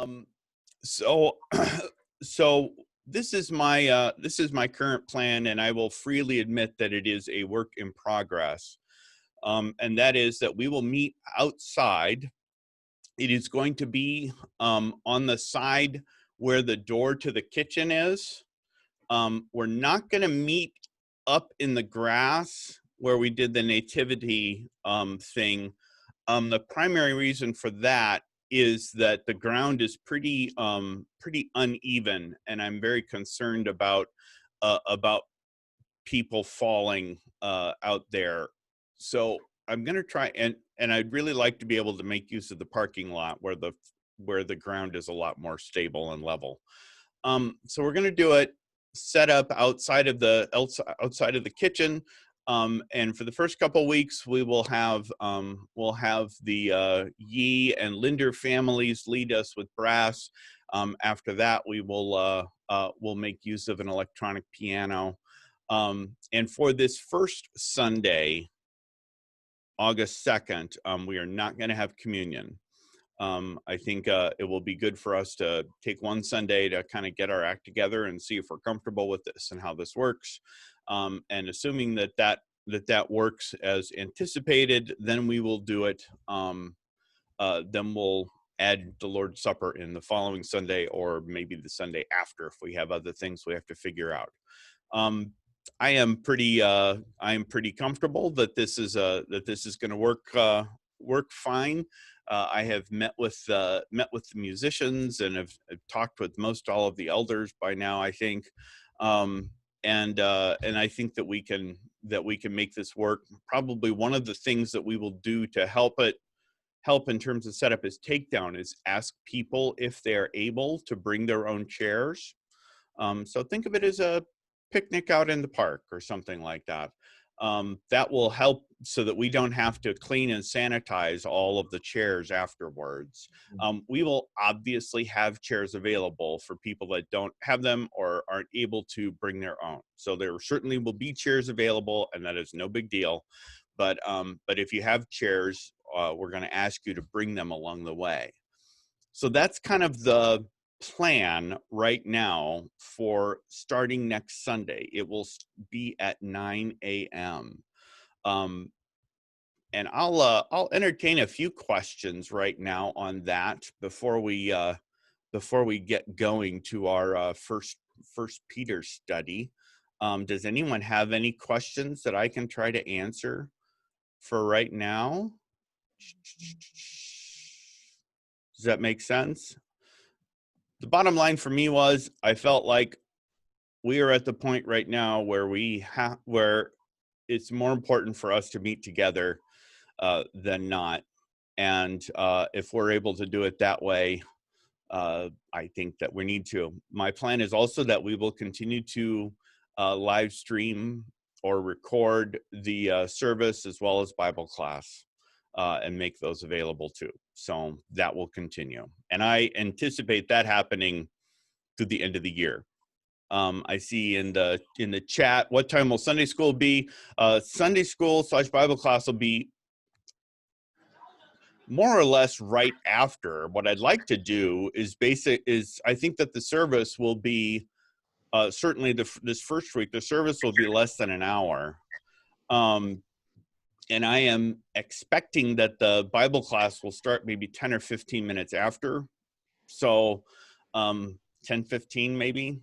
Um, so, so this is my current plan, and I will freely admit that it is a work in progress. And that is that we will meet outside. It is going to be on the side where the door to the kitchen is. We're not going to meet up in the grass where we did the nativity thing. The primary reason for that is that the ground is pretty uneven, and I'm very concerned about people falling out there. So I'm going to try and I'd really like to be able to make use of the parking lot where the ground is a lot more stable and level. So we're going to do it set up outside of the kitchen. And for the first couple weeks, we'll have the Yee and Linder families lead us with brass. After that, we'll make use of an electronic piano. And for this first Sunday, August 2nd, we are not going to have communion. I think it will be good for us to take one Sunday to kind of get our act together and see if we're comfortable with this and how this works. And assuming that works as anticipated, then we will do it. Then we'll add the Lord's Supper in the following Sunday, or maybe the Sunday after if we have other things we have to figure out. I am pretty comfortable that this is going to work fine. I have met with the musicians and have talked with most all of the elders by now, I think, and I think that we can make this work. Probably one of the things that we will do to help in terms of setup is takedown is ask people if they are able to bring their own chairs. So think of it as a picnic out in the park or something like that. That will help so that we don't have to clean and sanitize all of the chairs afterwards. We will obviously have chairs available for people that don't have them or aren't able to bring their own. So there certainly will be chairs available, and that is no big deal. But if you have chairs, we're going to ask you to bring them along the way. So that's kind of the plan right now for starting next Sunday. It will be at 9 a.m. And I'll entertain a few questions right now on that before we get going to our first Peter study. Does anyone have any questions that I can try to answer for right now? Does that make sense? The bottom line for me was I felt like we are at the point right now where where it's more important for us to meet together than not. And if we're able to do it that way, I think that we need to. My plan is also that we will continue to live stream or record the service as well as Bible class and make those available too. So that will continue. And I anticipate that happening through the end of the year. I see in the chat, what time will Sunday school be? Sunday school / Bible class will be more or less right after. What I'd like to do is I think that the service will be certainly this first week, the service will be less than an hour. And I am expecting that the Bible class will start maybe 10 or 15 minutes after. So 10:15 maybe,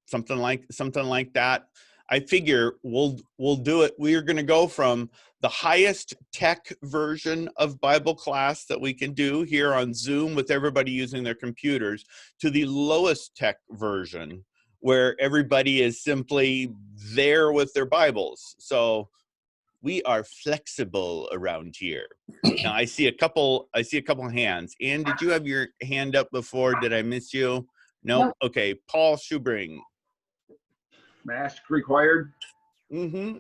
something like that. I figure we'll do it. We are going to go from the highest tech version of Bible class that we can do here on Zoom with everybody using their computers to the lowest tech version where everybody is simply there with their Bibles. So we are flexible around here. Now I see a couple hands. Ann, did you have your hand up before? Did I miss you? No. Nope. Okay. Paul Schubring. Mask required? Mm-hmm.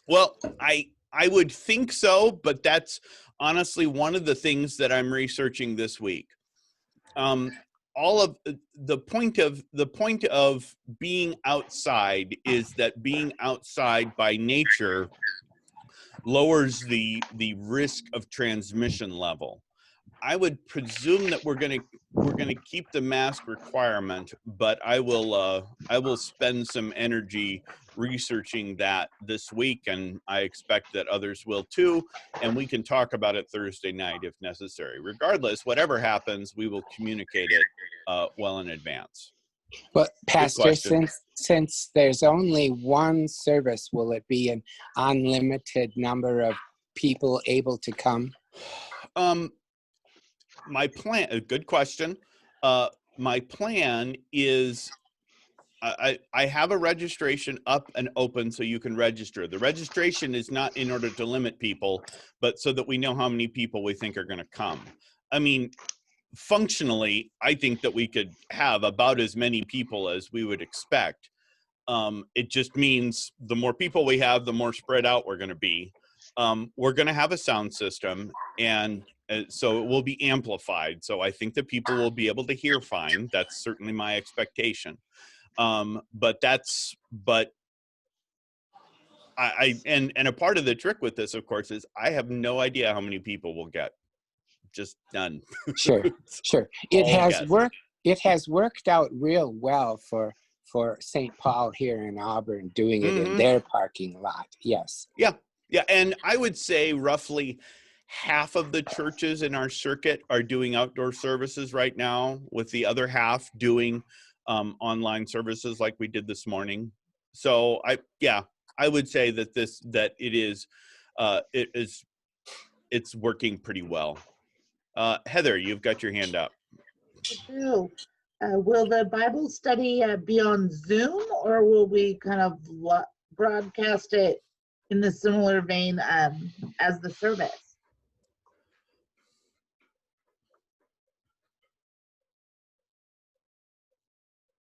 Well, I would think so, but that's honestly one of the things that I'm researching this week. All of the point of being outside is that being outside by nature lowers the risk of transmission level. I would presume that we're gonna keep the mask requirement, but I will spend some energy researching that this week, and I expect that others will too. And we can talk about it Thursday night if necessary. Regardless, whatever happens, we will communicate it well in advance. Well, Good Pastor, question. since there's only one service, will it be an unlimited number of people able to come? My plan, a good question. My plan is I have a registration up and open so you can register. The registration is not in order to limit people, but so that we know how many people we think are going to come. I mean, functionally, I think that we could have about as many people as we would expect. It just means the more people we have, the more spread out we're going to be. We're going to have a sound system, and so it will be amplified. So I think that people will be able to hear fine. That's certainly my expectation. But and a part of the trick with this, of course, is I have no idea how many people we'll get. Just none. Sure. It has worked out real well for St. Paul here in Auburn, doing it in their parking lot. Yes. Yeah. And I would say roughly half of the churches in our circuit are doing outdoor services right now, with the other half doing online services like we did this morning. So I would say that it's working pretty well. Heather, you've got your hand up. Will the Bible study be on Zoom, or will we kind of broadcast it in the similar vein as the service?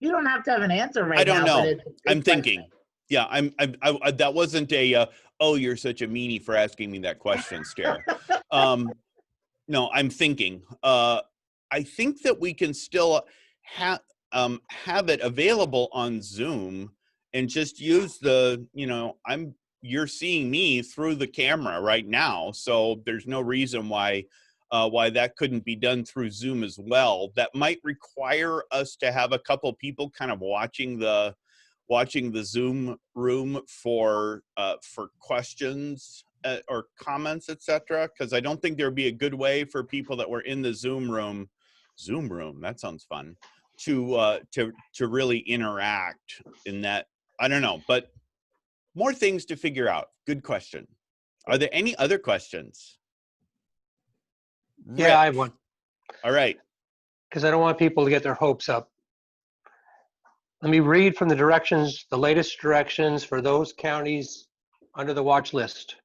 You don't have to have an answer right now. I don't know. But I'm thinking. Yeah, I that wasn't a oh, you're such a meanie for asking me that question stare. No, I'm thinking. I think that we can still have it available on Zoom and just use the, you're seeing me through the camera right now, so there's no reason why that couldn't be done through Zoom as well. That might require us to have a couple people kind of watching the Zoom room for questions or comments, etc. Because I don't think there'd be a good way for people that were in the Zoom room, that sounds fun, to really interact in that. I don't know, but more things to figure out. Good question. Are there any other questions? Yeah, I have one. All right. Because I don't want people to get their hopes up. Let me read from the latest directions for those counties under the watch list.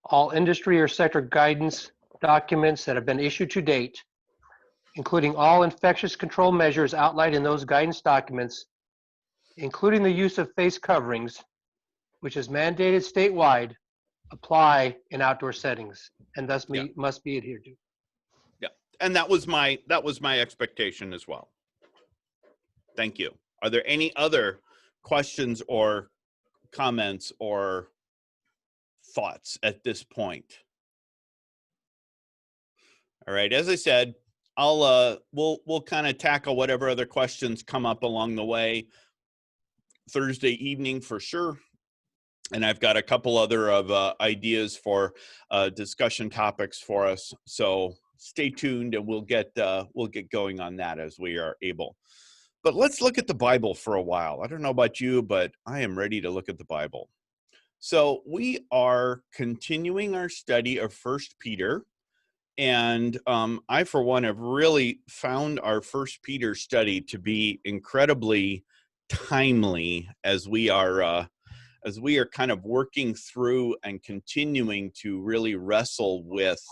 All industry or sector guidance documents that have been issued to date, including all infectious control measures outlined in those guidance documents, including the use of face coverings, which is mandated statewide, apply in outdoor settings and thus must be adhered to. Yeah, and that was my expectation as well. Thank you. Are there any other questions or comments or thoughts at this point? All right, as I said, we'll kind of tackle whatever other questions come up along the way Thursday evening for sure. And I've got a couple other ideas for discussion topics for us. So stay tuned, and we'll get going on that as we are able. But let's look at the Bible for a while. I don't know about you, but I am ready to look at the Bible. So we are continuing our study of 1 Peter. And I, for one, have really found our 1 Peter study to be incredibly timely as we are kind of working through and continuing to really wrestle with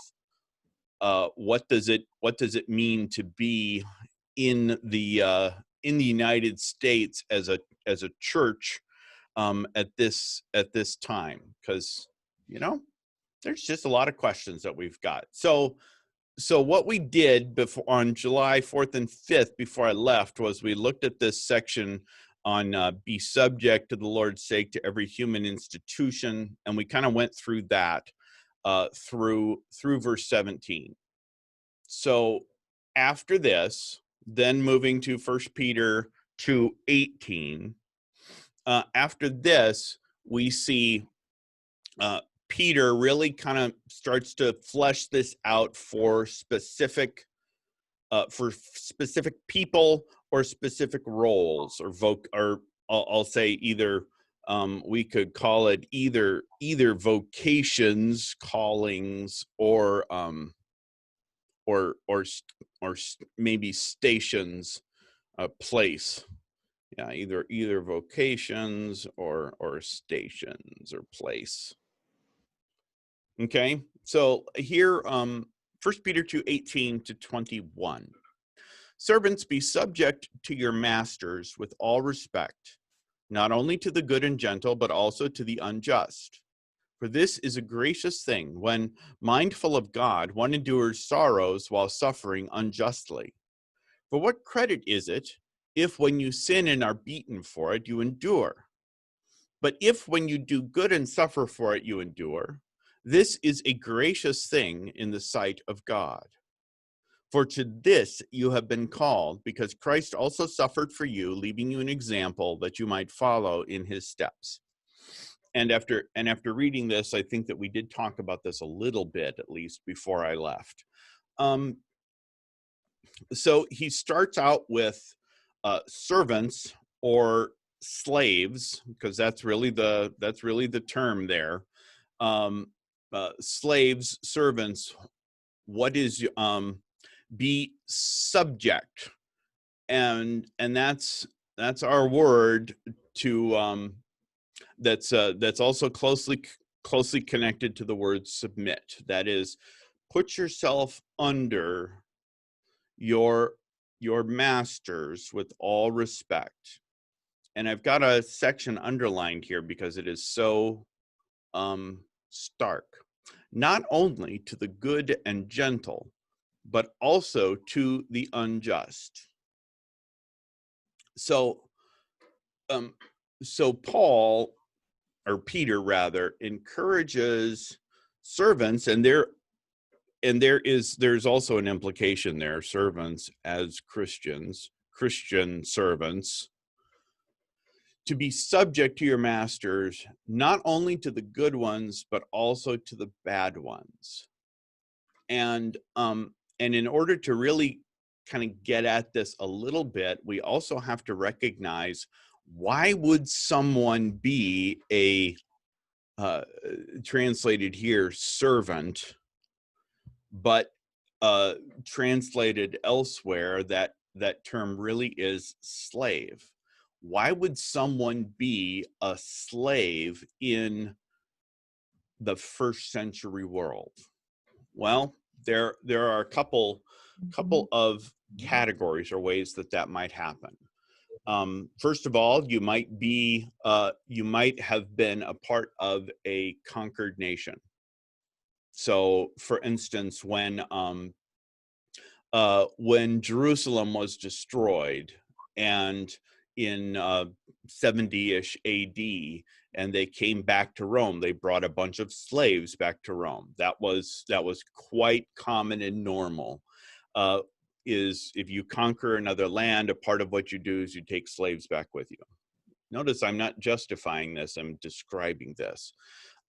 what does it mean to be in the United States as a church at this time, because there's just a lot of questions that we've got. So what we did before on July 4th and 5th before I left was we looked at this section on be subject to the Lord's sake to every human institution, and we kind of went through that through verse 17. So after this, then moving to 1 Peter 2:18, after this, we see Peter really kind of starts to flesh this out for specific people or specific roles, or I'll say either we could call it either vocations, callings, or maybe stations, place. Yeah, either vocations or stations or place. Okay, so here, 1 Peter 2:18-21. Servants, be subject to your masters with all respect, not only to the good and gentle, but also to the unjust. For this is a gracious thing, when, mindful of God, one endures sorrows while suffering unjustly. For what credit is it if when you sin and are beaten for it, you endure? But if when you do good and suffer for it, you endure, this is a gracious thing in the sight of God. For to this you have been called, because Christ also suffered for you, leaving you an example that you might follow in his steps. And after reading this, I think that we did talk about this a little bit, at least before I left. So he starts out with servants or slaves, because that's really the term there. Slaves, servants. What is be subject, and that's our word to that's also closely connected to the word submit. That is, put yourself under your masters with all respect. And I've got a section underlined here because it is so stark. Not only to the good and gentle, but also to the unjust. So Paul, or Peter rather, encourages servants, and there's also an implication there, servants as Christian servants, to be subject to your masters, not only to the good ones, but also to the bad ones. And in order to really kind of get at this a little bit, we also have to recognize, why would someone be a translated here servant, but translated elsewhere that term really is slave? Why would someone be a slave in the first century world? Well, there are a couple of categories or ways that might happen. First of all, you might have been a part of a conquered nation. So, for instance, when Jerusalem was destroyed, and in 70-ish AD, and they came back to Rome, they brought a bunch of slaves back to Rome. That was quite common and normal. Is if you conquer another land, a part of what you do is you take slaves back with you. Notice I'm not justifying this, I'm describing this.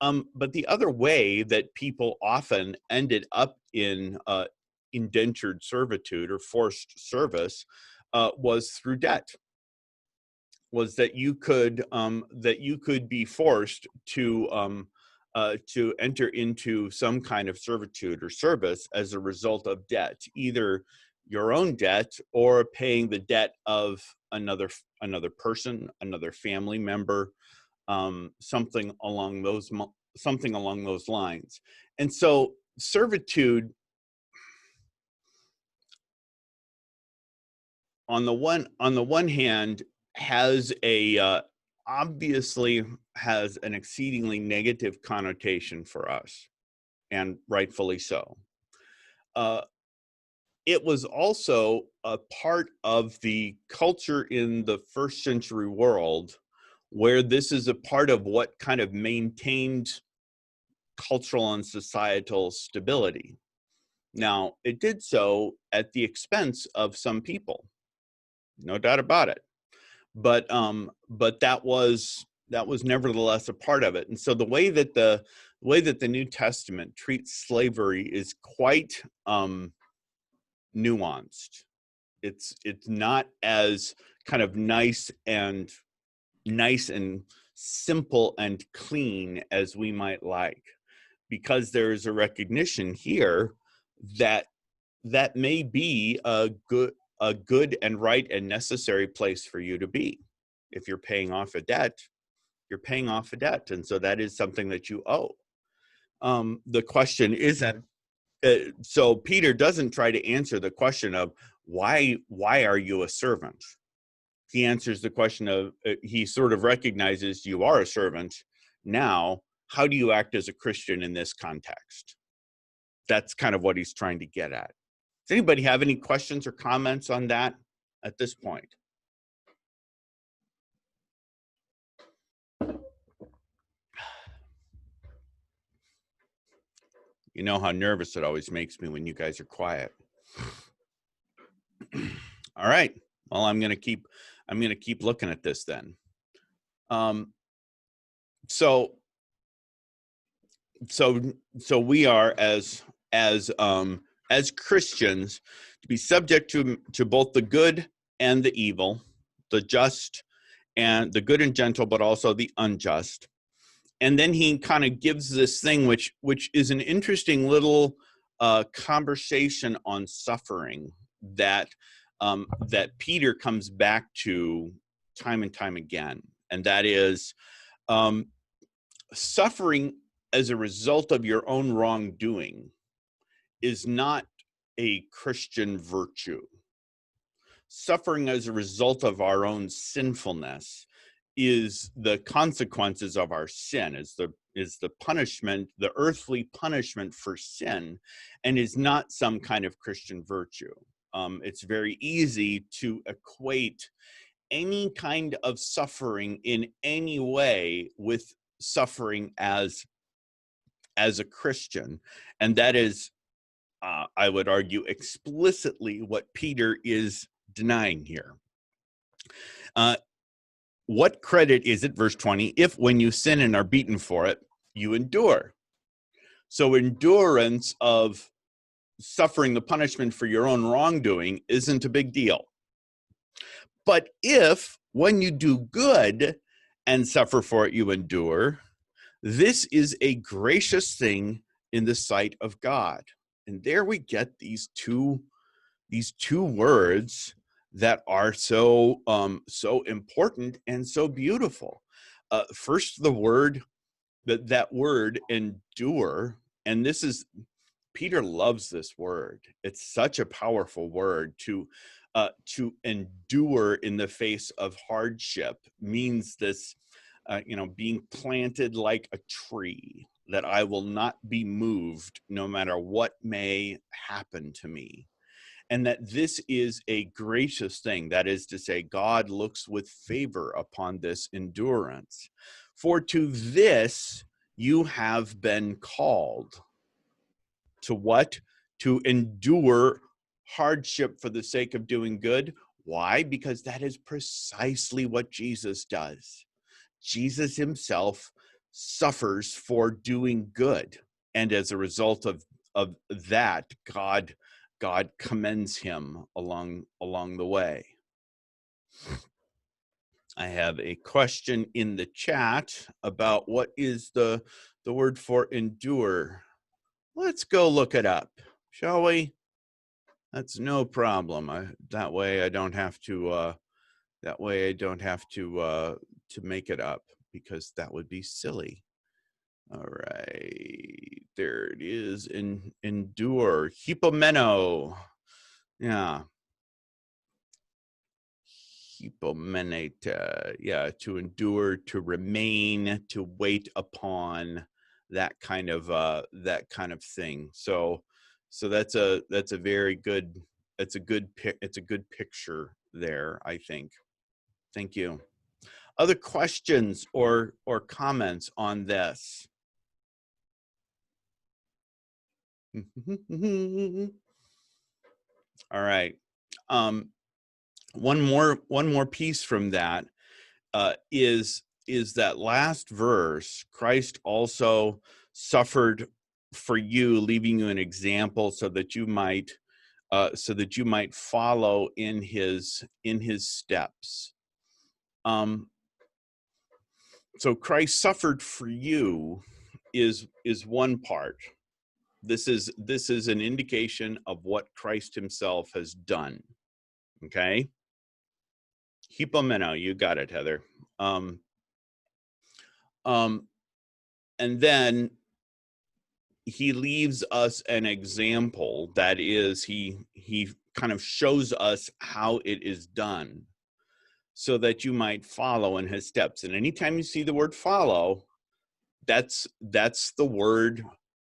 But the other way that people often ended up in indentured servitude or forced service was through debt. Was that you could be forced to enter into some kind of servitude or service as a result of debt, either your own debt or paying the debt of another person, another family member, something along those lines. And so servitude, on the one hand, obviously has an exceedingly negative connotation for us, and rightfully so. It was also a part of the culture in the first century world, where this is a part of what kind of maintained cultural and societal stability. Now, it did so at the expense of some people, no doubt about it. But that was nevertheless a part of it. And so the way that the New Testament treats slavery is quite nuanced. It's not as kind of nice and simple and clean as we might like, because there is a recognition here that may be a good and right and necessary place for you to be. If you're paying off a debt, you're paying off a debt, and so that is something that you owe. The question isn't, so Peter doesn't try to answer the question of why are you a servant? He answers the question of, he sort of recognizes you are a servant. Now, how do you act as a Christian in this context? That's kind of what he's trying to get at. Does anybody have any questions or comments on that at this point? You know how nervous it always makes me when you guys are quiet. All right. Well, I'm gonna keep looking at this then. So we are as Christians to be subject to both the good and the evil, the just and the good and gentle, but also the unjust. And then he kind of gives this thing, which is an interesting little conversation on suffering that Peter comes back to time and time again, and that is suffering as a result of your own wrongdoing is not a Christian virtue. Suffering as a result of our own sinfulness is the consequences of our sin, is the punishment, the earthly punishment for sin, and is not some kind of Christian virtue. It's very easy to equate any kind of suffering in any way with suffering as a Christian, and that is, I would argue, explicitly what Peter is denying here. What credit is it, verse 20, if when you sin and are beaten for it, you endure? So endurance of suffering the punishment for your own wrongdoing isn't a big deal. But if when you do good and suffer for it, you endure, this is a gracious thing in the sight of God. And there we get these two words that are so important and so beautiful. First, the word, that word endure, and this is, Peter loves this word. It's such a powerful word. To endure in the face of hardship means this, being planted like a tree, that I will not be moved no matter what may happen to me. And that this is a gracious thing. That is to say, God looks with favor upon this endurance. For to this you have been called. To what? To endure hardship for the sake of doing good. Why? Because that is precisely what Jesus does. Jesus himself suffers for doing good. And as a result of that, God commends him along the way. I have a question in the chat about what is the word for endure. Let's go look it up, shall we? That's no problem. That way I don't have to to make it up, because that would be silly. All right, there it is. Endure, hypomeno. Yeah. Hypomenete. Yeah, to endure, to remain, to wait upon, that kind of thing. So that's a very good, it's a good picture there, I think. Thank you. Other questions or comments on this? All right. One more piece from that is that last verse. Christ also suffered for you, leaving you an example so that you might follow in his steps. So Christ suffered for you is one part. This is an indication of what Christ himself has done. Okay. Hypomeno, you got it, Heather. And then he leaves us an example. That is, he kind of shows us how it is done so that you might follow in his steps. And anytime you see the word follow, that's the word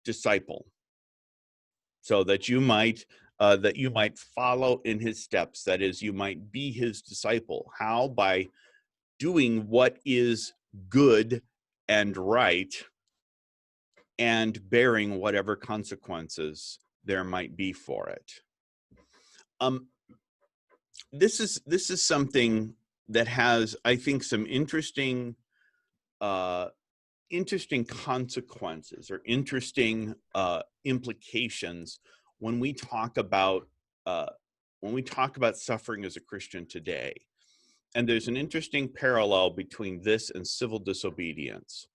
disciple. So that you might follow in his steps. That is, you might be his disciple. How? By doing what is good and right and bearing whatever consequences there might be for it. This is something that has, I think, some interesting consequences or interesting implications when we talk about suffering as a Christian today. And there's an interesting parallel between this and civil disobedience.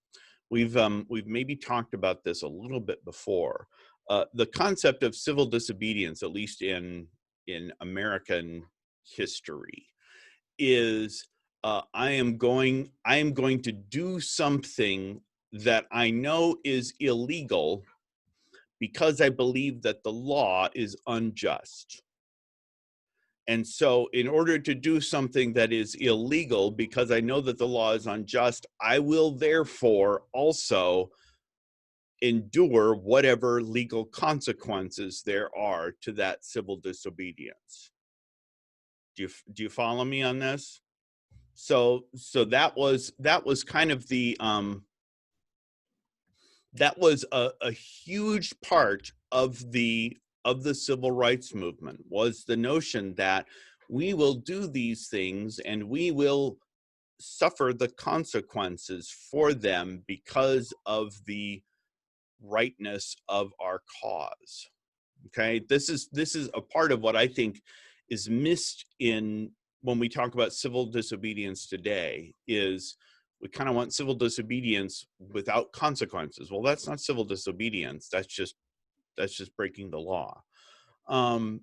We've maybe talked about this a little bit before. The concept of civil disobedience, at least in American history, is I am going to do something that I know is illegal because I believe that the law is unjust. And so in order to do something that is illegal, because I know that the law is unjust, I will therefore also endure whatever legal consequences there are to that civil disobedience. Do you follow me on this? So that was kind of the that was a huge part of the civil rights movement, was the notion that we will do these things and we will suffer the consequences for them because of the rightness of our cause. Okay, this is a part of what I think is missed when we talk about civil disobedience today. Is we kind of want civil disobedience without consequences. Well, that's not civil disobedience. That's just breaking the law. Now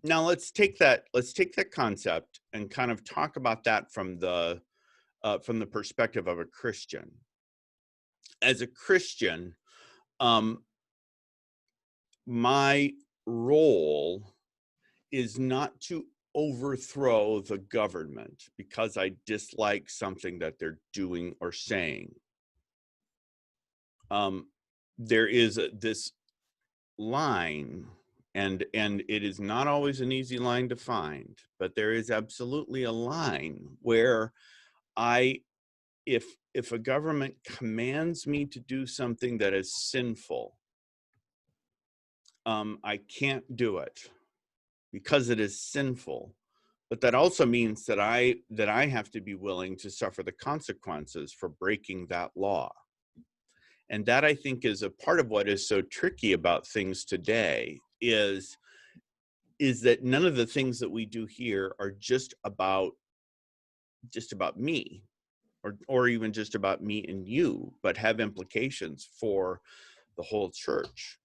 let's take that concept and kind of talk about that from the perspective of a Christian. As a Christian, my role is not to overthrow the government because I dislike something that they're doing or saying. There is this line, and it is not always an easy line to find, but there is absolutely a line where if a government commands me to do something that is sinful, I can't do it because it is sinful. But that also means that I have to be willing to suffer the consequences for breaking that law. And that, I think, is a part of what is so tricky about things today, is that none of the things that we do here are just about me, or even just about me and you, but have implications for the whole church.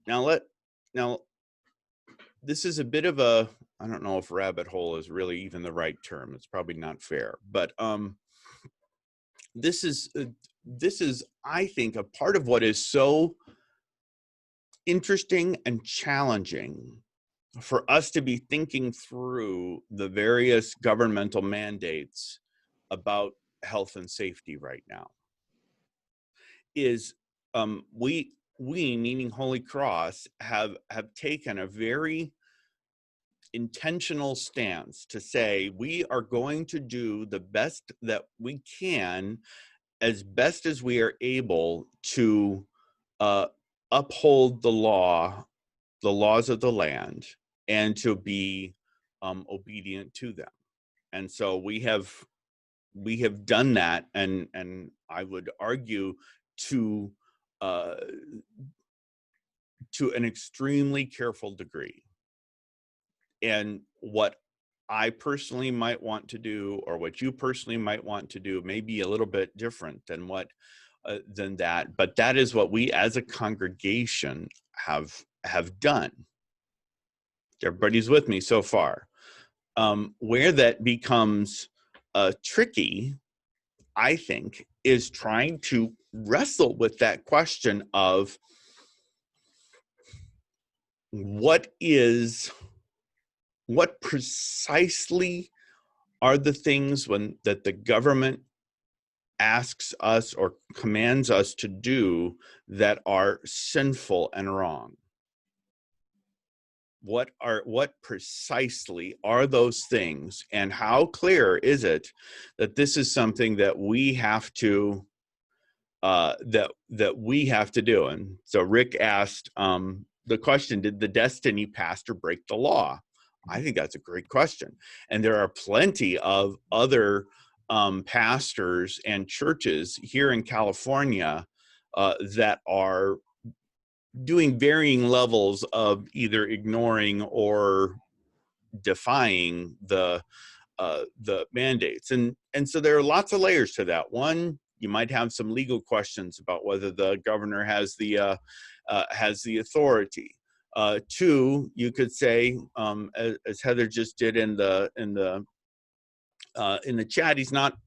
Now this is a bit of a, I don't know if rabbit hole is really even the right term. It's probably not fair, but this is, I think, a part of what is so interesting and challenging for us to be thinking through the various governmental mandates about health and safety right now. Is we meaning Holy Cross have taken a very intentional stance to say we are going to do the best that we can, as best as we are able, to uphold the laws of the land, and to be obedient to them. And so we have done that, and I would argue to an extremely careful degree. And what I personally might want to do, or what you personally might want to do, may be a little bit different than than that. But that is what we as a congregation have done. Everybody's with me so far. Where that becomes tricky, I think, is trying to wrestle with that question of what precisely are the things that the government asks us or commands us to do that are sinful and wrong. What precisely are those things, and how clear is it that this is something that we have to that we have to do? And so Rick asked the question, did the Destiny pastor break the law? I think that's a great question. And there are plenty of other pastors and churches here in California that are doing varying levels of either ignoring or defying the mandates. And so there are lots of layers to that. One, you might have some legal questions about whether the governor has the authority. Two, you could say, as Heather just did in the chat, he's not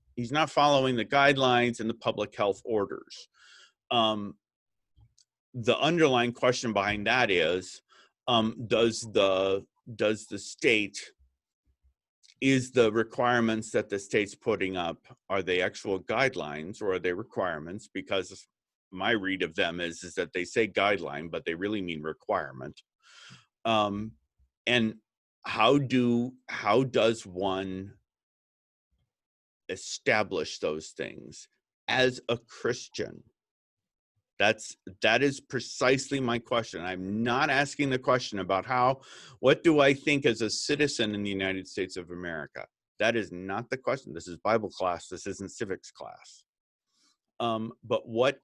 following the guidelines and the public health orders. The underlying question behind that is, does the state, is the requirements that the state's putting up, are they actual guidelines or are they requirements? Because my read of them is that they say guideline, but they really mean requirement. And how does one establish those things as a Christian? That is precisely my question. I'm not asking the question about what do I think as a citizen in the United States of America? That is not the question. This is Bible class. This isn't civics class. But what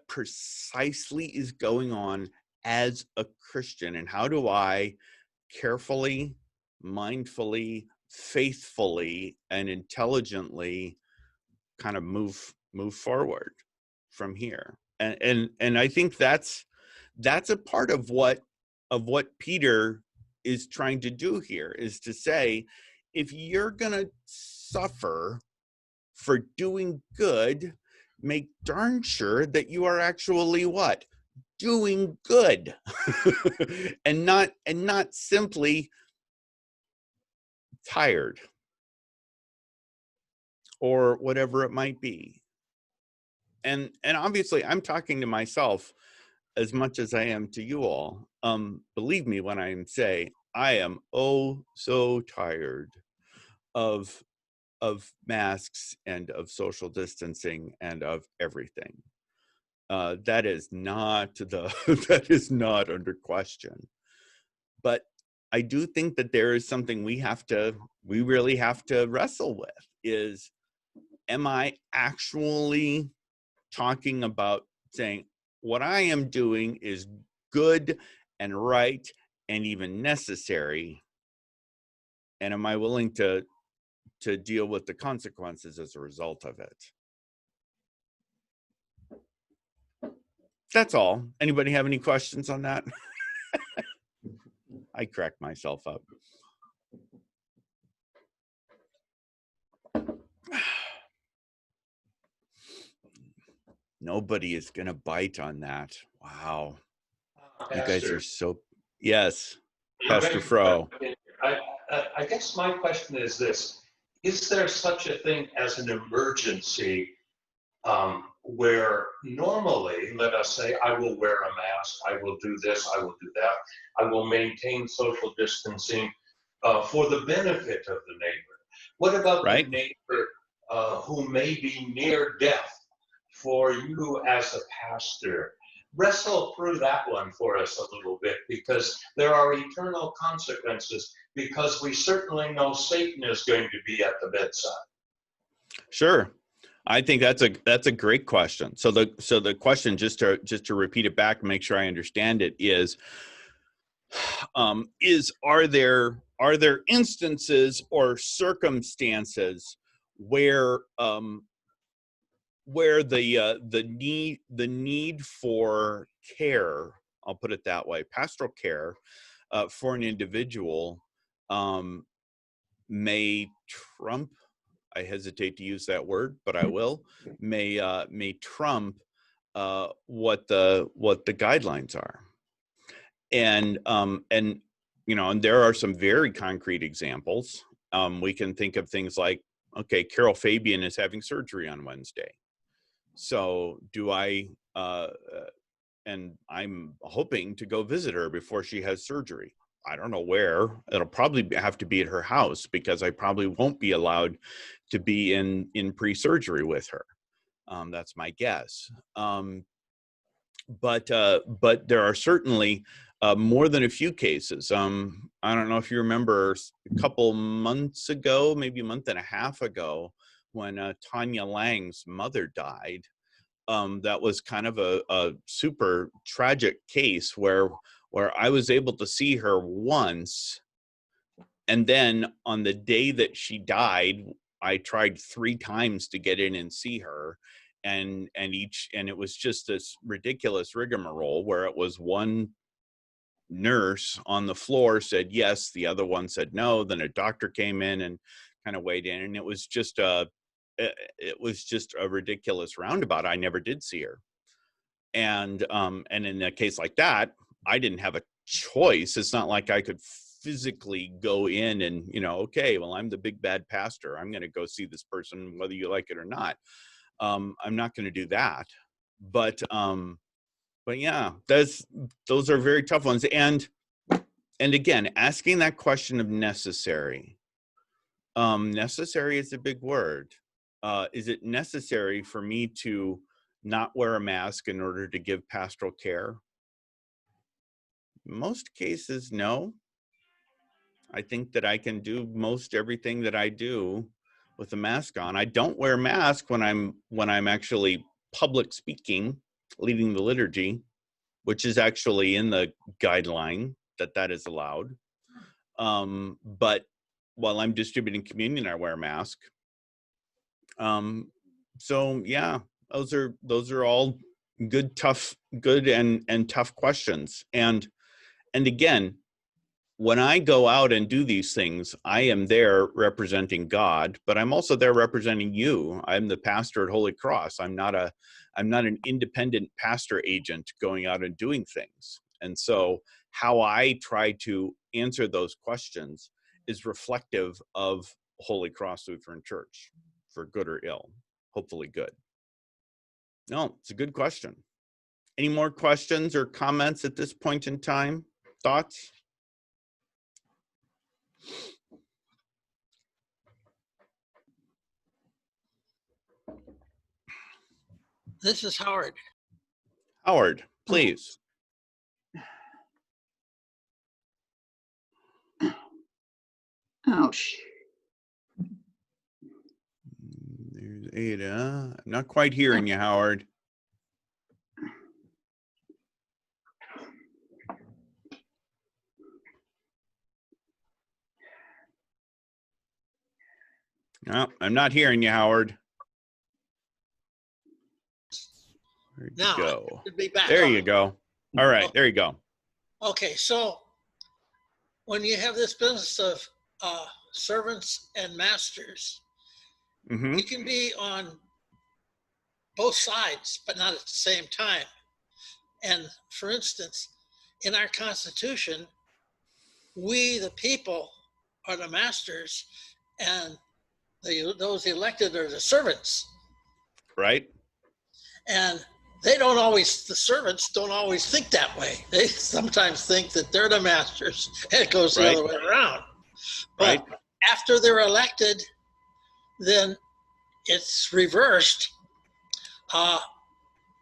precisely is going on as a Christian, and how do I carefully, mindfully, faithfully, and intelligently kind of move forward from here? And I think that's a part of what Peter is trying to do here, is to say, if you're gonna suffer for doing good, make darn sure that you are actually what? Doing good. and not simply tired or whatever it might be. And obviously I'm talking to myself as much as I am to you all. Believe me when I say I am so tired of masks and of social distancing and of everything. That is not that is not under question. But I do think that there is something we really have to wrestle with, is, am I actually talking about saying what I am doing is good and right and even necessary, and am I willing to deal with the consequences as a result of it? That's all. Anybody have any questions on that? I cracked myself up. Nobody is going to bite on that. Wow. You guys are so, yes, Pastor Fro. I guess my question is this: is there such a thing as an emergency where normally, let us say, I will wear a mask, I will do this, I will do that, I will maintain social distancing for the benefit of the neighbor? What about the neighbor who may be near death? For you as a pastor, wrestle through that one for us a little bit, because there are eternal consequences, because we certainly know Satan is going to be at the bedside. Sure. I think that's a great question. So the question, just to repeat it back and make sure I understand it, is are there instances or circumstances where the need for care, I'll put it that way, pastoral care for an individual may trump, I hesitate to use that word, but I will, may trump what the guidelines are. And and there are some very concrete examples. We can think of things like, okay, Carol Fabian is having surgery on Wednesday. So do I, and I'm hoping to go visit her before she has surgery. I don't know where. It'll probably have to be at her house, because I probably won't be allowed to be in pre-surgery with her. That's my guess. But there are certainly more than a few cases. I don't know if you remember a couple months ago, maybe a month and a half ago, when Tanya Lang's mother died. That was kind of a super tragic case where I was able to see her once, and then on the day that she died, I tried 3 times to get in and see her, and it was just this ridiculous rigmarole where it was one nurse on the floor said yes, the other one said no, then a doctor came in and kind of weighed in, and it was just a ridiculous roundabout. I never did see her. And in a case like that, I didn't have a choice. It's not like I could physically go in and, okay, well, I'm the big bad pastor, I'm going to go see this person, whether you like it or not. I'm not going to do that. But yeah, those are very tough ones. And again, asking that question of necessary. Necessary is a big word. Is it necessary for me to not wear a mask in order to give pastoral care? Most cases, no. I think that I can do most everything that I do with a mask on. I don't wear a mask when I'm actually public speaking, leading the liturgy, which is actually in the guideline that is allowed. But while I'm distributing communion, I wear a mask. So yeah, those are all good and tough questions. And again, when I go out and do these things, I am there representing God, but I'm also there representing you. I'm the pastor at Holy Cross. I'm not an independent pastor agent going out and doing things. And so how I try to answer those questions is reflective of Holy Cross Lutheran Church, for good or ill, hopefully good. No, it's a good question. Any more questions or comments at this point in time? Thoughts? This is Howard. Howard, please. Ouch. There's Ada. I'm not quite hearing you, Howard. No, I'm not hearing you, Howard. Where'd you Now, go? should be back There on. you go. All right, there you go. Okay, so when you have this business of servants and masters, Mm-hmm. you can be on both sides, but not at the same time. And for instance, in our Constitution, we, the people, are the masters, and those elected are the servants. Right? And the servants don't always think that way. They sometimes think that they're the masters, and it goes the Right. other way around. Right. But after they're elected, then it's reversed.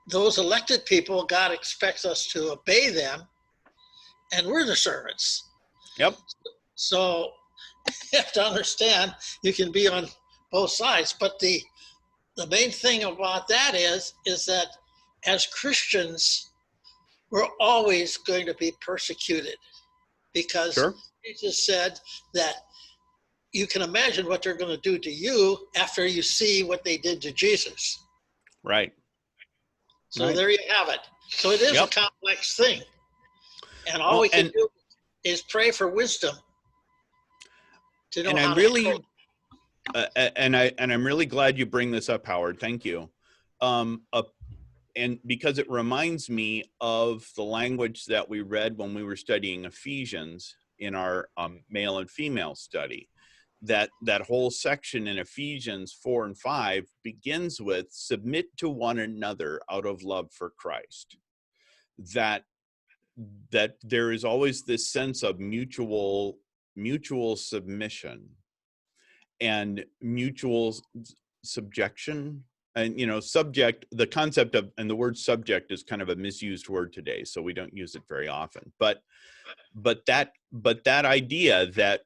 those elected people, God expects us to obey them, and we're the servants. Yep. So you have to understand you can be on both sides. But the main thing about that is that as Christians, we're always going to be persecuted, because Sure. Jesus said that you can imagine what they're going to do to you after you see what they did to Jesus. Right. So Right. there you have it. So it is Yep. a complex thing. And all Well, we can and- do is pray for wisdom to know And how I'm to really, handle it. and I'm really glad you bring this up, Howard. Thank you. And because it reminds me of the language that we read when we were studying Ephesians in our male and female study. That whole section in Ephesians 4 and 5 begins with submit to one another out of love for Christ. That there is always this sense of mutual submission and mutual subjection. And subject, the concept of, and the word subject is kind of a misused word today, so we don't use it very often. But that idea that,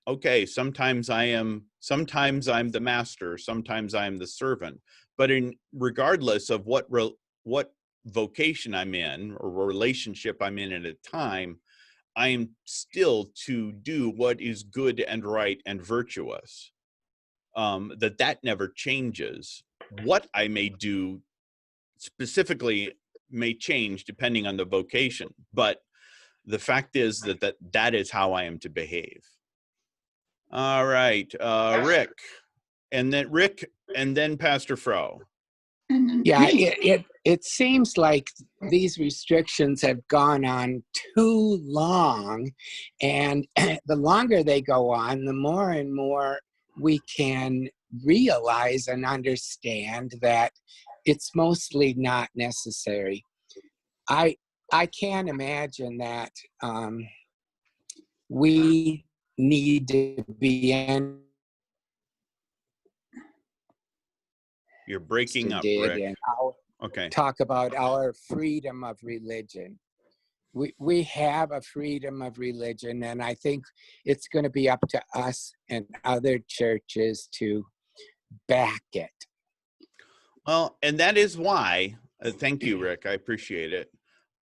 okay, sometimes I'm the master, sometimes I am the servant, but regardless of what vocation I'm in or relationship I'm in at a time, I am still to do what is good and right and virtuous. That never changes. What I may do specifically may change depending on the vocation, but the fact is that is how I am to behave. All right, Rick, and then Pastor Fro. Yeah, it seems like these restrictions have gone on too long, and the longer they go on, the more and more we can realize and understand that it's mostly not necessary. I can't imagine that we need to be in. You're breaking up, did Rick. and Okay. talk about our freedom of religion. We have a freedom of religion, and I think it's going to be up to us and other churches to back it. Well, and that is why, thank you, Rick, I appreciate it.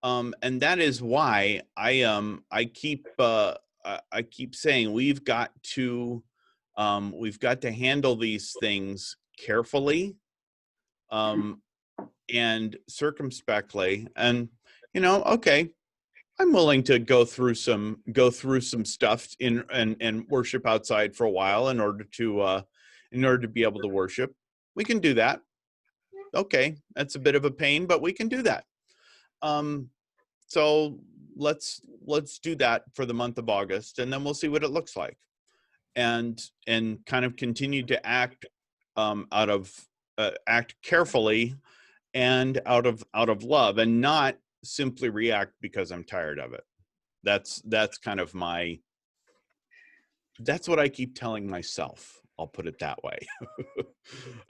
And that is why I keep saying we've got to handle these things carefully and circumspectly. And okay, I'm willing to go through some stuff and worship outside for a while in order to be able to worship. We can do that. Okay, that's a bit of a pain, but we can do that. So let's do that for the month of August, and then we'll see what it looks like, and kind of continue to act act carefully and out of love, and not simply react because I'm tired of it. That's kind of that's what I keep telling myself. I'll put it that way.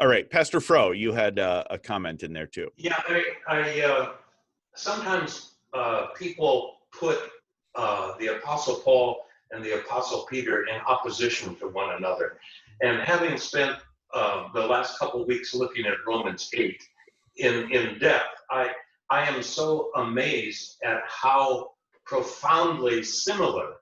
All right, Pastor Fro, you had a comment in there too. Yeah, I sometimes people put the Apostle Paul and the Apostle Peter in opposition to one another. And having spent the last couple of weeks looking at Romans 8 in depth, I am so amazed at how profoundly similar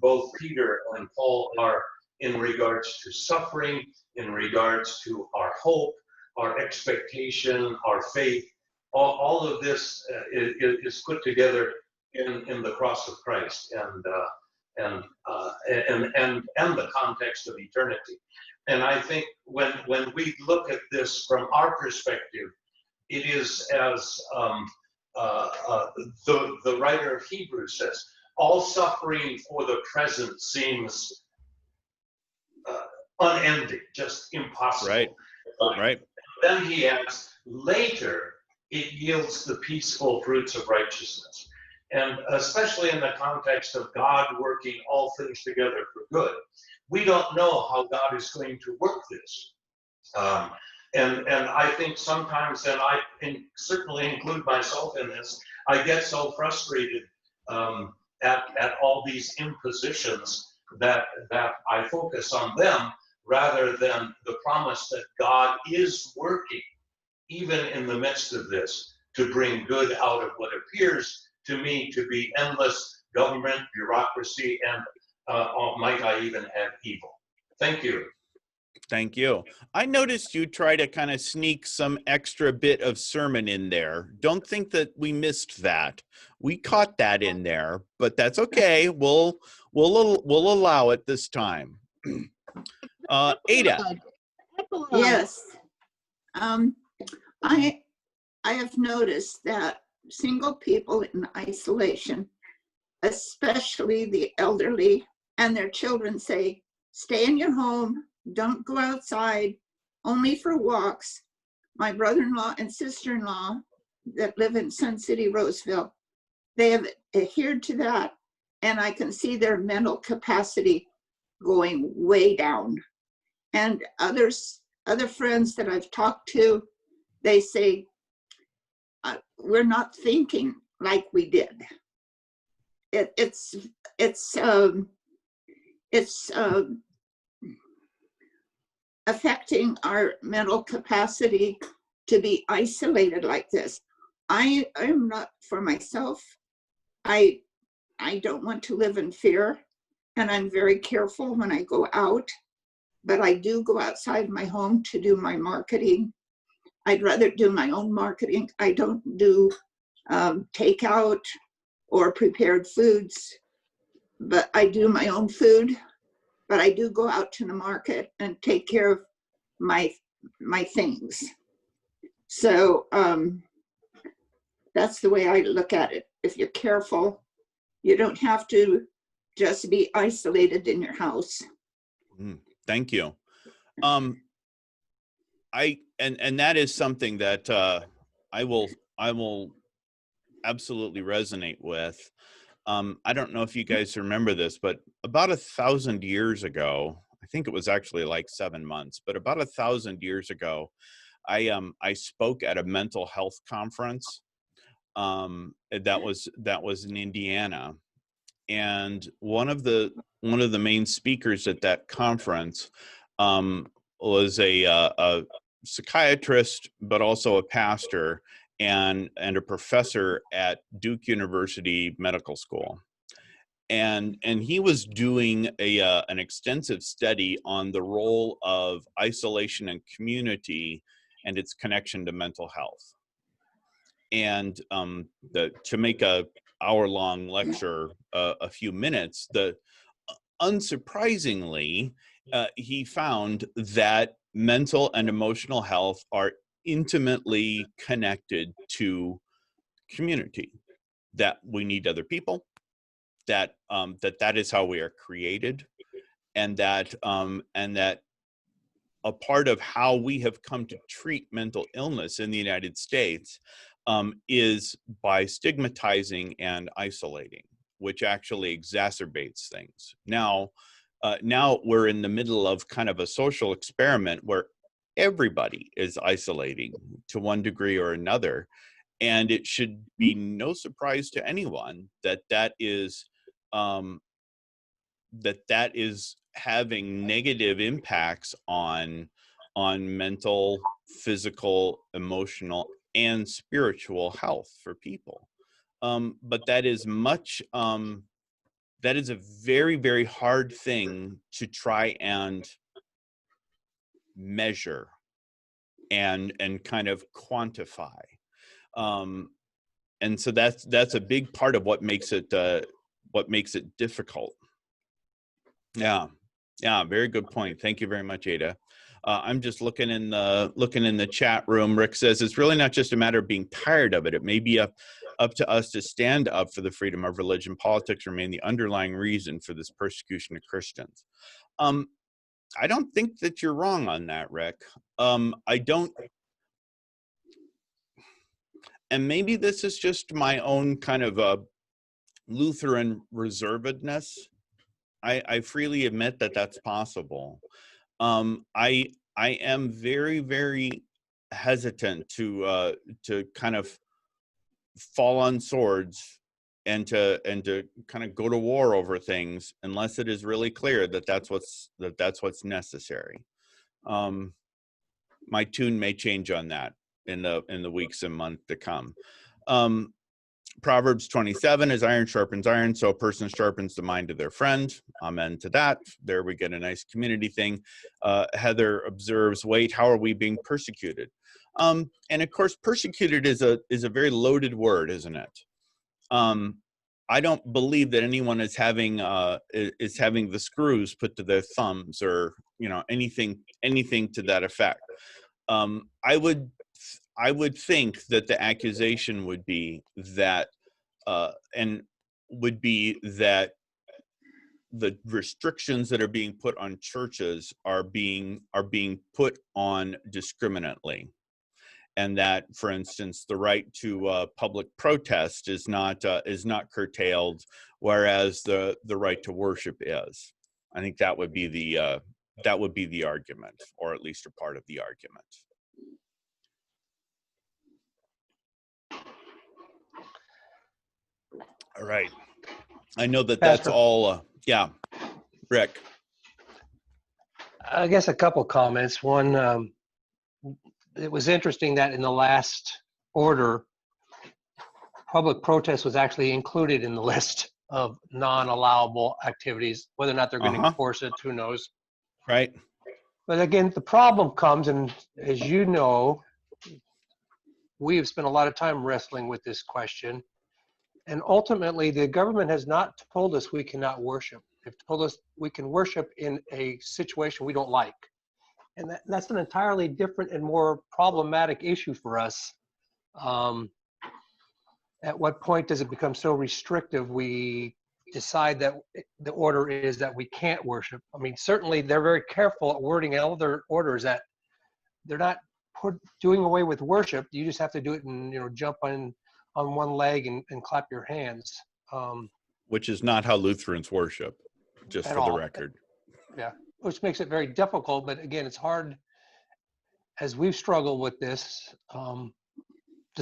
both Peter and Paul are in regards to suffering, in regards to our hope, our expectation, our faith. All of this is put together in the cross of Christ and the context of eternity. And I think when we look at this from our perspective, it is as the writer of Hebrews says, all suffering for the present seems unending, just impossible. Right. Right. Then he adds, later it yields the peaceful fruits of righteousness. And especially in the context of God working all things together for good, we don't know how God is going to work this. And I think sometimes, and I certainly include myself in this, I get so frustrated at all these impositions that I focus on them rather than the promise that God is working, even in the midst of this, to bring good out of what appears to me to be endless government, bureaucracy, and might I even add evil. Thank you. Thank you. I noticed you try to kind of sneak some extra bit of sermon in there. Don't think that we missed that. We caught that in there, but that's okay. We'll allow it this time. Ada. Epilogue. Yes. I have noticed that single people in isolation, especially the elderly and their children, say, stay in your home, don't go outside, only for walks. My brother-in-law and sister-in-law that live in Sun City, Roseville, they have adhered to that, and I can see their mental capacity going way down. And other friends that I've talked to, they say, we're not thinking like we did. It's affecting our mental capacity to be isolated like this. I am not, for myself, I don't want to live in fear, and I'm very careful when I go out, but I do go outside my home to do my marketing. I'd rather do my own marketing. I don't do takeout or prepared foods, but I do my own food. But I do go out to the market and take care of my things. So that's the way I look at it. If you're careful, you don't have to just be isolated in your house. Thank you. And that is something that I will absolutely resonate with. I don't know if you guys remember this, but about 1,000 years ago, I think it was actually like 7 months, but about 1,000 years ago, I spoke at a mental health conference that was in Indiana, and one of the main speakers at that conference was a psychiatrist, but also a pastor and a professor at Duke University Medical School. And he was doing an extensive study on the role of isolation and community and its connection to mental health. And to make a hour-long lecture a few minutes, unsurprisingly, he found that mental and emotional health are intimately connected to community, that we need other people, that is how we are created, and that a part of how we have come to treat mental illness in the United States is by stigmatizing and isolating, which actually exacerbates things. Now we're in the middle of kind of a social experiment where everybody is isolating to one degree or another. And it should be no surprise to anyone that is having negative impacts on mental, physical, emotional, and spiritual health for people. But that is a very, very hard thing to try and measure and kind of quantify. And so that's a big part of what makes it difficult. Yeah, very good point. Thank you very much, Ada. I'm just looking in the chat room. Rick says it's really not just a matter of being tired of it. It may be up to us to stand up for the freedom of religion. Politics remain the underlying reason for this persecution of Christians. I don't think that you're wrong on that, Rick. I don't. And maybe this is just my own kind of a Lutheran reservedness. I freely admit that that's possible. I I am very, very hesitant to kind of fall on swords and to kind of go to war over things unless it is really clear that that's what's necessary. My tune may change on that in the weeks and months to come. Proverbs 27, as iron sharpens iron, so a person sharpens the mind of their friend. Amen to that. There we get a nice community thing. Heather observes, wait, how are we being persecuted? And of course, persecuted is a very loaded word, isn't it? I don't believe that anyone is having the screws put to their thumbs or anything to that effect. I would think that the accusation would be that the restrictions that are being put on churches are being put on discriminately, and that, for instance, the right to public protest is not curtailed, whereas the right to worship is. I think that would be the argument, or at least a part of the argument. All right. I know that that's Pastor. all. Yeah, Rick. I guess a couple comments. One, it was interesting that in the last order, public protest was actually included in the list of non-allowable activities. Whether or not they're going to enforce it, who knows? Right. But again, the problem comes, and as you know, we have spent a lot of time wrestling with this question. And ultimately, the government has not told us we cannot worship. They've told us we can worship in a situation we don't like. And that's an entirely different and more problematic issue for us. At what point does it become so restrictive we decide that the order is that we can't worship? I mean, certainly they're very careful at wording all their orders that they're not doing away with worship. You just have to do it and jump on one leg and clap your hands. Which is not how Lutherans worship, just for the record. Yeah, which makes it very difficult. But again, it's hard, as we've struggled with this, to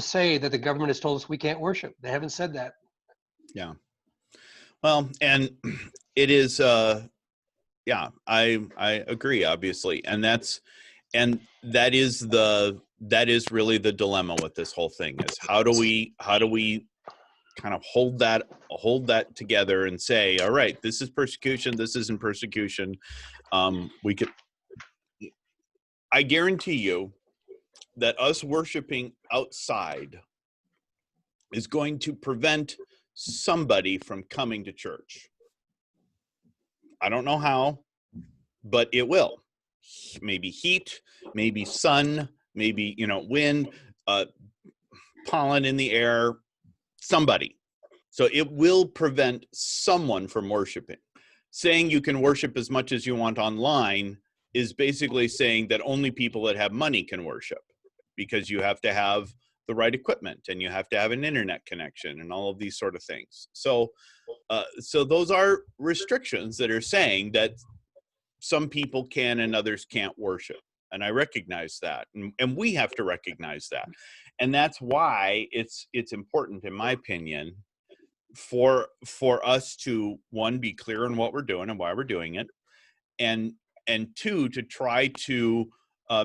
say that the government has told us we can't worship. They haven't said that. Yeah. Well, and it is, yeah, I agree, obviously. And that is really the dilemma with this whole thing, is how do we kind of hold that together and say, all right, this is persecution, this isn't persecution. I guarantee you that us worshiping outside is going to prevent somebody from coming to church. I don't know how, but it will. Maybe heat, maybe sun, maybe, wind, pollen in the air, somebody. So it will prevent someone from worshiping. Saying you can worship as much as you want online is basically saying that only people that have money can worship, because you have to have the right equipment and you have to have an internet connection and all of these sort of things. So those are restrictions that are saying that some people can and others can't worship. And I recognize that. And we have to recognize that. And that's why it's important, in my opinion, for us to, one, be clear on what we're doing and why we're doing it. And two, to try to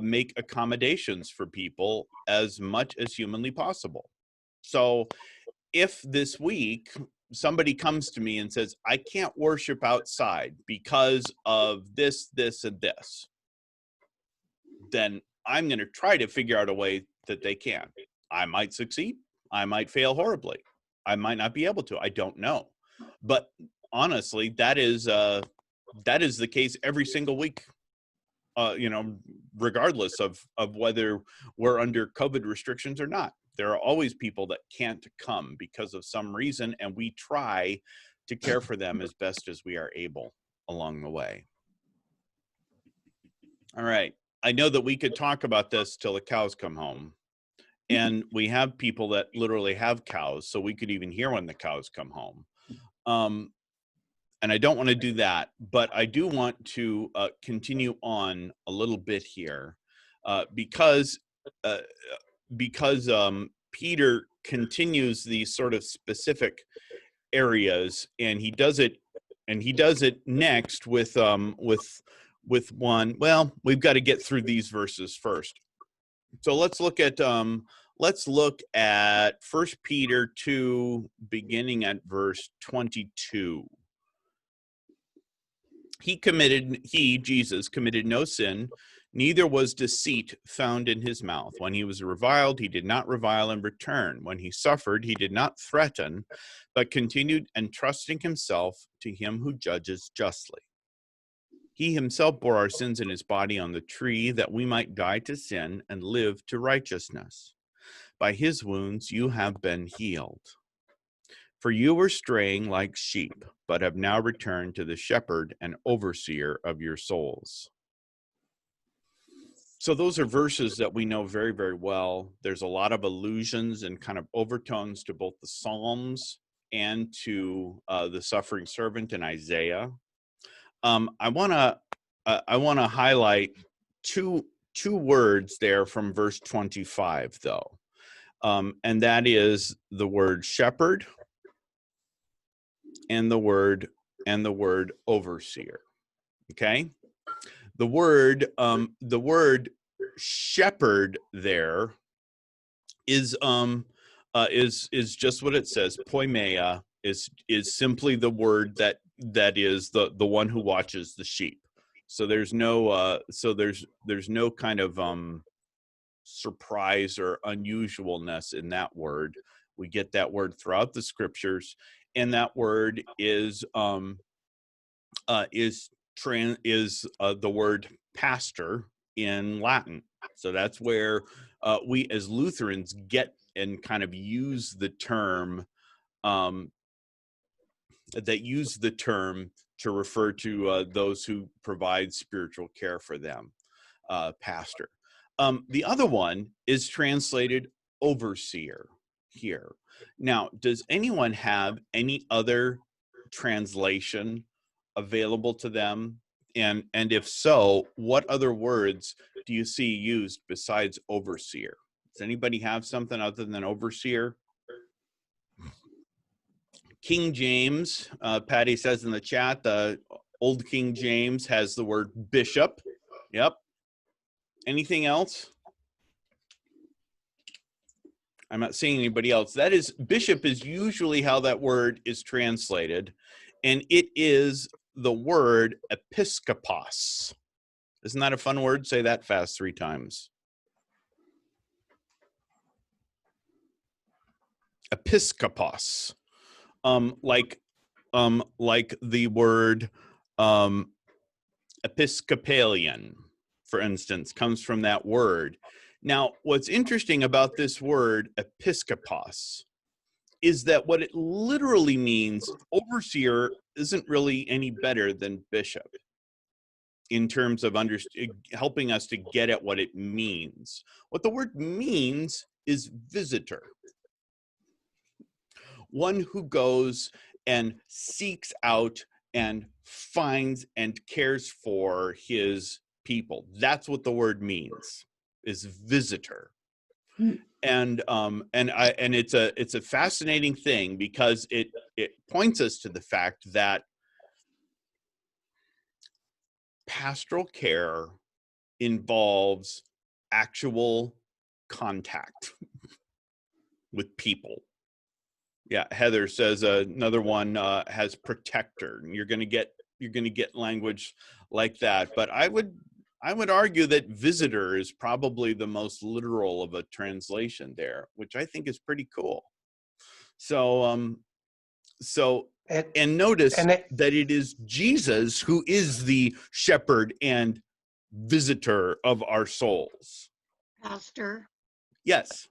make accommodations for people as much as humanly possible. So if this week somebody comes to me and says, I can't worship outside because of this, this, and this, then I'm going to try to figure out a way that they can. I might succeed. I might fail horribly. I might not be able to. I don't know. But honestly, that is the case every single week. Regardless of whether we're under COVID restrictions or not. There are always people that can't come because of some reason, and we try to care for them as best as we are able along the way. All right. I know that we could talk about this till the cows come home, and we have people that literally have cows, so we could even hear when the cows come home. and I don't want to do that, but I do want to continue on a little bit here because Peter continues these sort of specific areas, and he does it next with one. Well, we've got to get through these verses first. So let's look at 1 Peter 2, beginning at verse 22. Jesus, committed no sin, neither was deceit found in his mouth. When he was reviled, he did not revile in return. When he suffered, he did not threaten, but continued entrusting himself to him who judges justly. He himself bore our sins in his body on the tree, that we might die to sin and live to righteousness. By his wounds you have been healed. For you were straying like sheep, but have now returned to the shepherd and overseer of your souls. So those are verses that we know very, very well. There's a lot of allusions and kind of overtones to both the Psalms and to the suffering servant in Isaiah. I want to highlight two words there from verse 25, though, and that is the word shepherd and the word overseer. Okay, the word shepherd there is just what it says. Poimeia is simply the word that is the one who watches the sheep. So there's no there's no kind of surprise or unusualness in that word. We get that word throughout the scriptures, and that word is the word pastor in Latin. So that's where we as Lutherans get and kind of use the term to refer to those who provide spiritual care for them, pastor. The other one is translated overseer here. Now, does anyone have any other translation available to them? And if so, what other words do you see used besides overseer? Does anybody have something other than overseer? King James, Patty says in the chat, the old King James has the word bishop. Yep. Anything else? I'm not seeing anybody else. That is, bishop is usually how that word is translated, and it is the word episkopos. Isn't that a fun word? Say that fast 3 times. Episkopos. Like the word Episcopalian, for instance, comes from that word. Now, what's interesting about this word episkopos is that what it literally means, overseer, isn't really any better than bishop in terms of helping us to get at what it means. What the word means is visitor. One who goes and seeks out and finds and cares for his people. That's what the word means, is visitor. And it's a fascinating thing because it points us to the fact that pastoral care involves actual contact with people. Yeah, Heather says another one has protector. And you're going to get language like that, but I would argue that visitor is probably the most literal of a translation there, which I think is pretty cool. So and notice that it is Jesus who is the shepherd and visitor of our souls. Pastor, Yes.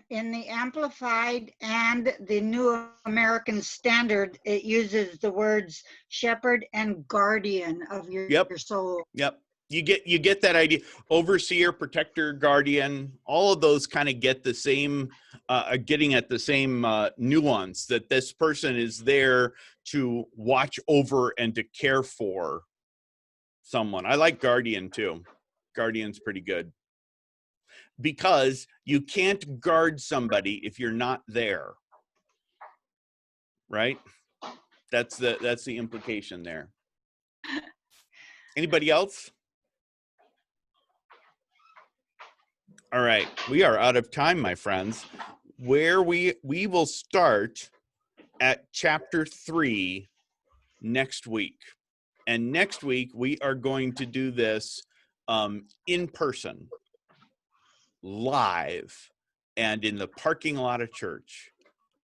in the Amplified and the New American Standard, it uses the words shepherd and guardian of your soul. Yep. You get that idea. Overseer, protector, guardian, all of those kind of get the same, getting at the same nuance, that this person is there to watch over and to care for someone. I like guardian too. Guardian's pretty good. Because you can't guard somebody if you're not there. Right? That's the implication there. Anybody else? All right, we are out of time, my friends. Where we will start at chapter 3 next week. And next week we are going to do this in person, live, and in the parking lot of church.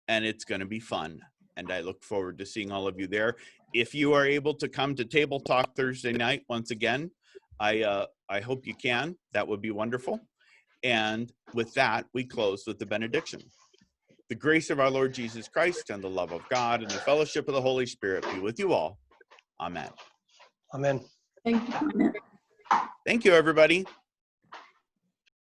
And it's going to be fun. And I look forward to seeing all of you there. If you are able to come to Table Talk Thursday night, once again, I hope you can. That would be wonderful. And with that, we close with the benediction. The grace of our Lord Jesus Christ and the love of God and the fellowship of the Holy Spirit be with you all. Amen. Amen. Thank you. Thank you, everybody.